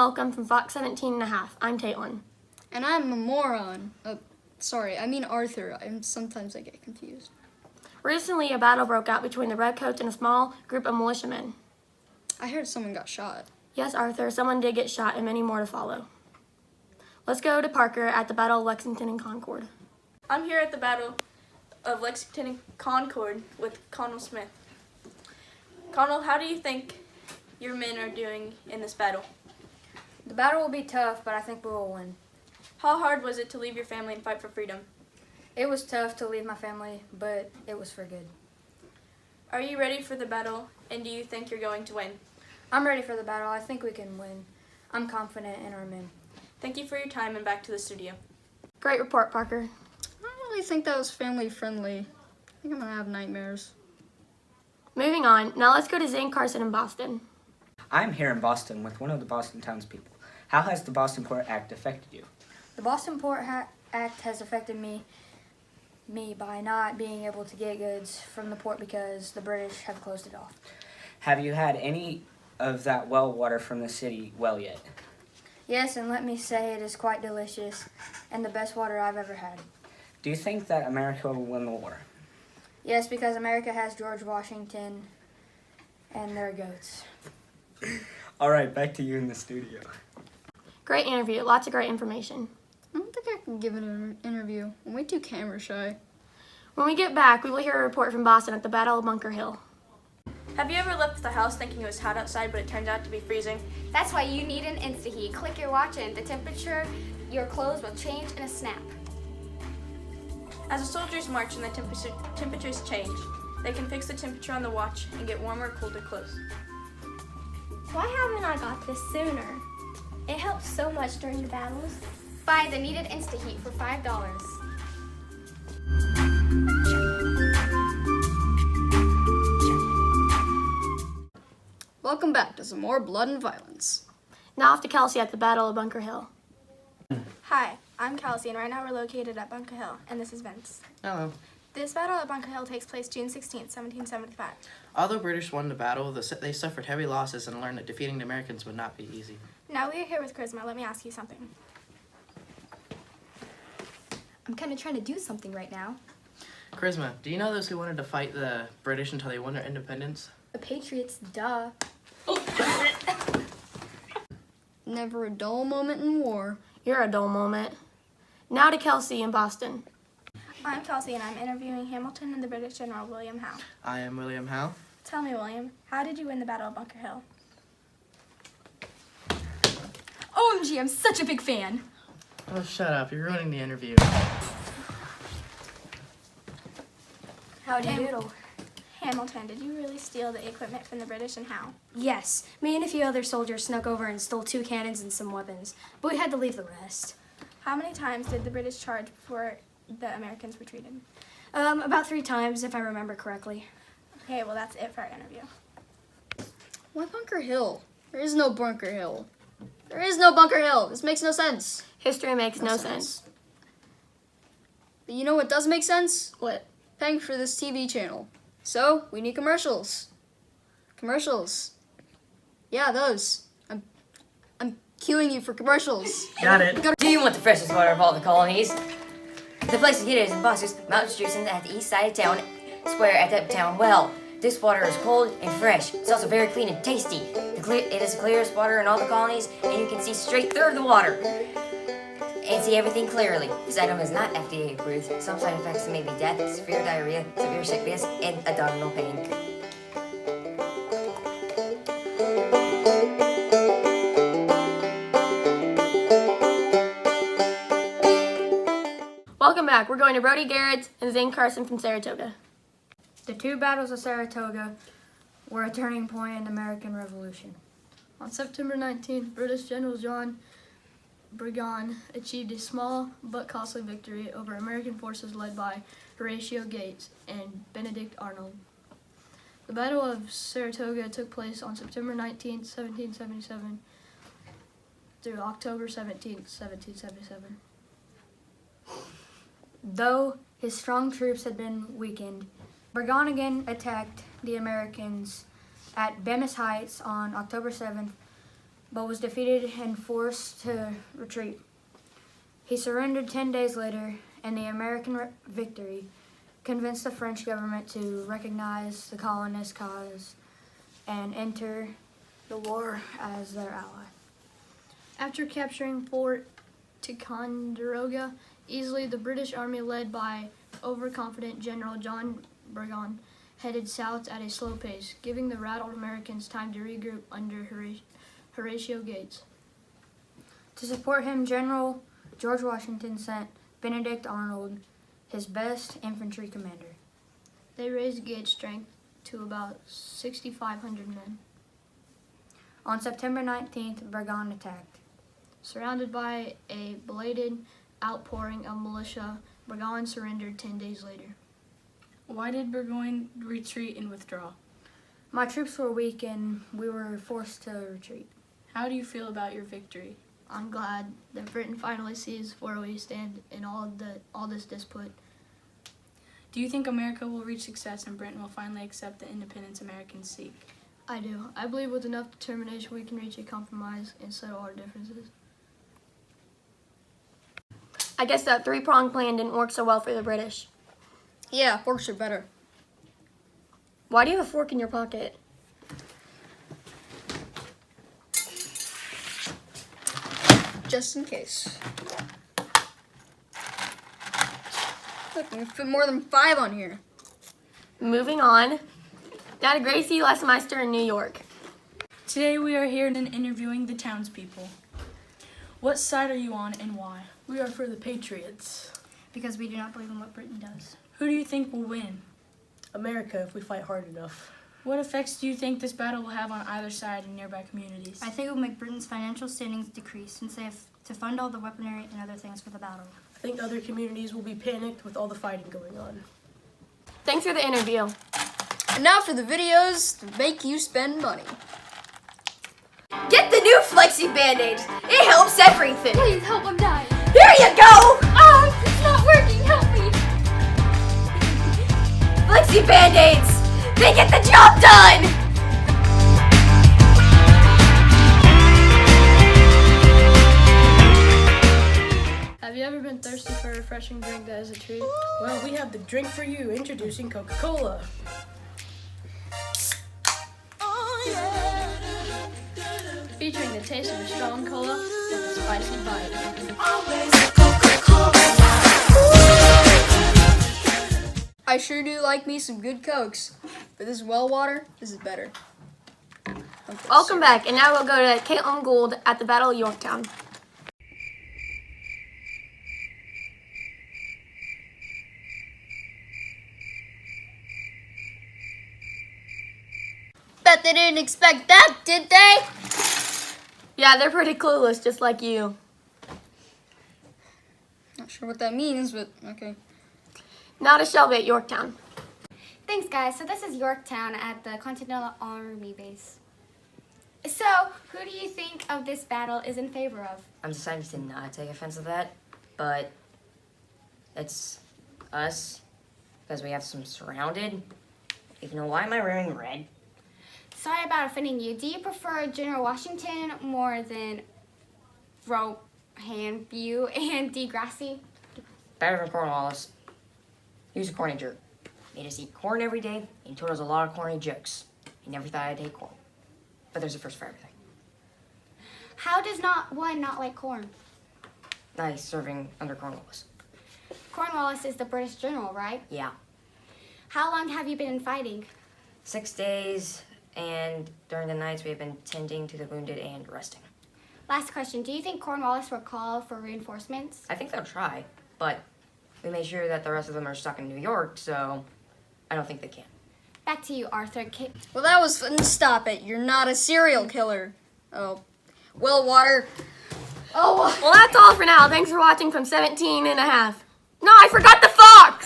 welcome from Fox 17 and a half. I'm Caitlin. And I'm a moron. Arthur. Sometimes I get confused. Recently, a battle broke out between the Redcoats and a small group of militiamen. I heard someone got shot. Yes, Arthur, someone did get shot and many more to follow. Let's go to Parker at the Battle of Lexington and Concord. I'm here at the Battle of Lexington and Concord with Connell Smith. Connell, how do you think your men are doing in this battle? The battle will be tough, but I think we will win. How hard was it to leave your family and fight for freedom? It was tough to leave my family, but it was for good. Are you ready for the battle, and do you think you're going to win? I'm ready for the battle. I think we can win. I'm confident in our men. Thank you for your time, and back to the studio. Great report, Parker. I don't really think that was family friendly. I think I'm gonna have nightmares. Moving on, now let's go to Zane Carson in Boston. I'm here in Boston with one of the Boston townspeople. How has the Boston Port Act affected you? The Boston Port Act has affected me by not being able to get goods from the port because the British have closed it off. Have you had any of that well water from the city well yet? Yes, and let me say it is quite delicious and the best water I've ever had. Do you think that America will win the war? Yes, because America has George Washington and their goats. All right, back to you in the studio. Great interview, lots of great information. I don't think I can give an interview. I'm way too camera shy. When we get back, we will hear a report from Boston at the Battle of Bunker Hill. Have you ever left the house thinking it was hot outside, but it turned out to be freezing? That's why you need an InstaHeat. Click your watch and the temperature, your clothes will change in a snap. As the soldiers march and the temperatures change, they can fix the temperature on the watch and get warmer or colder clothes. Why haven't I got this sooner? It helps so much during the battles. Buy the needed InstaHeat for $5. Welcome back to some more blood and violence. Now off to Kelsey at the Battle of Bunker Hill. Hi, I'm Kelsey, and right now we're located at Bunker Hill, and this is Vince. Hello. This battle at Bunker Hill takes place June 16th, 1775. Although British won the battle, they suffered heavy losses and learned that defeating the Americans would not be easy. Now we are here with Charisma. Let me ask you something. I'm kind of trying to do something right now. Charisma, do you know those who wanted to fight the British until they won their independence? The Patriots, duh. Never a dull moment in war. You're a dull moment. Now to Kelsey in Boston. I'm Kelsey, and I'm interviewing Hamilton and the British General William Howe. I am William Howe. Tell me, William, how did you win the Battle of Bunker Hill? OMG, I'm such a big fan. Oh, shut up. You're ruining the interview. Howdy doodle. Hamilton, did you really steal the equipment from the British, and how? Yes, me and a few other soldiers snuck over and stole 2 cannons and some weapons, but we had to leave the rest. How many times did the British charge before the Americans retreated? About 3 times, if I remember correctly. Okay, well, that's it for our interview. Why Bunker Hill? There is no Bunker Hill. There is no Bunker Hill. This makes no sense. History makes no sense. But you know what does make sense? What? Paying for this TV channel. So, we need commercials. Commercials. Yeah, those. I'm queuing you for commercials. Got it. Do you want the freshest water of all the colonies? The place to get it is in Buster's, Mount Streeton at the east side of town, square at the town well. This water is cold and fresh. It's also very clean and tasty. It is the clearest water in all the colonies, and you can see straight through the water and see everything clearly. This item is not FDA approved. Some side effects may be death, severe diarrhea, severe sickness, and abdominal pain. Welcome back. We're going to Brody Garrett and Zane Carson from Saratoga. The 2 battles of Saratoga were a turning point in the American Revolution. On September 19th, British General John Burgoyne achieved a small but costly victory over American forces led by Horatio Gates and Benedict Arnold. The Battle of Saratoga took place on September 19th, 1777 through October 17th, 1777. Though his strong troops had been weakened, Burgoyne again attacked the Americans at Bemis Heights on October 7th, but was defeated and forced to retreat. He surrendered 10 days later, and the American victory convinced the French government to recognize the colonists' cause and enter the war as their ally. After capturing Fort Ticonderoga easily, the British Army, led by overconfident General John Burgoyne, headed south at a slow pace, giving the rattled Americans time to regroup under Horatio Gates. To support him, General George Washington sent Benedict Arnold, his best infantry commander. They raised Gates' strength to about 6,500 men. On September 19th, Burgoyne attacked. Surrounded by a belated outpouring of militia, Burgoyne surrendered 10 days later. Why did Burgoyne retreat and withdraw? My troops were weak and we were forced to retreat. How do you feel about your victory? I'm glad that Britain finally sees where we stand in all this dispute. Do you think America will reach success and Britain will finally accept the independence Americans seek? I do. I believe with enough determination we can reach a compromise and settle our differences. I guess that three-pronged plan didn't work so well for the British. Yeah, forks are better. Why do you have a fork in your pocket? Just in case. Look, we can fit more than 5 on here. Moving on. Now to Gracie Lesmeister in New York. Today we are here and interviewing the townspeople. What side are you on and why? We are for the Patriots. Because we do not believe in what Britain does. Who do you think will win? America, if we fight hard enough. What effects do you think this battle will have on either side in nearby communities? I think it will make Britain's financial standings decrease since they have to fund all the weaponry and other things for the battle. I think other communities will be panicked with all the fighting going on. Thanks for the interview. And now for the videos to make you spend money. Get the new Flexi Band-Aids. It helps everything. Please help, I'm dying. Here you go. Oh, it's not working. Help me. Flexi Band-Aids. They get the job done. Have you ever been thirsty for a refreshing drink that is a treat? Well, we have the drink for you. Introducing Coca-Cola. Featuring the taste of a strong cola with a spicy bite. I sure do like me some good Cokes, but this well water, this is better. Okay, Welcome back, and now we'll go to Caitlin Gould at the Battle of Yorktown. Bet they didn't expect that, did they? Yeah, they're pretty clueless, just like you. Not sure what that means, but okay. Now to Shelby at Yorktown. Thanks, guys. So this is Yorktown at the Continental Army Base. So, who do you think of this battle is in favor of? I'm deciding to not take offense to that, but it's us because we have some surrounded. Even though, why am I wearing red? Sorry about offending you. Do you prefer General Washington more than Rohan View and DeGrassi? Better than Cornwallis. He was a corny jerk. Made us eat corn every day, and he told us a lot of corny jokes. He never thought I'd hate corn. But there's a first for everything. How does one not like corn? Nice serving under Cornwallis. Cornwallis is the British general, right? Yeah. How long have you been fighting? 6 days, and during the nights we have been tending to the wounded and resting. Last question. Do you think Cornwallis will call for reinforcements? I think they'll try, but we made sure that the rest of them are stuck in New York, so I don't think they can. Back to you, Arthur. Well, that was fun. Stop it. You're not a serial killer. Oh. Well, water. Well, that's all for now. Thanks for watching from 17 and a half. No, I forgot the fox!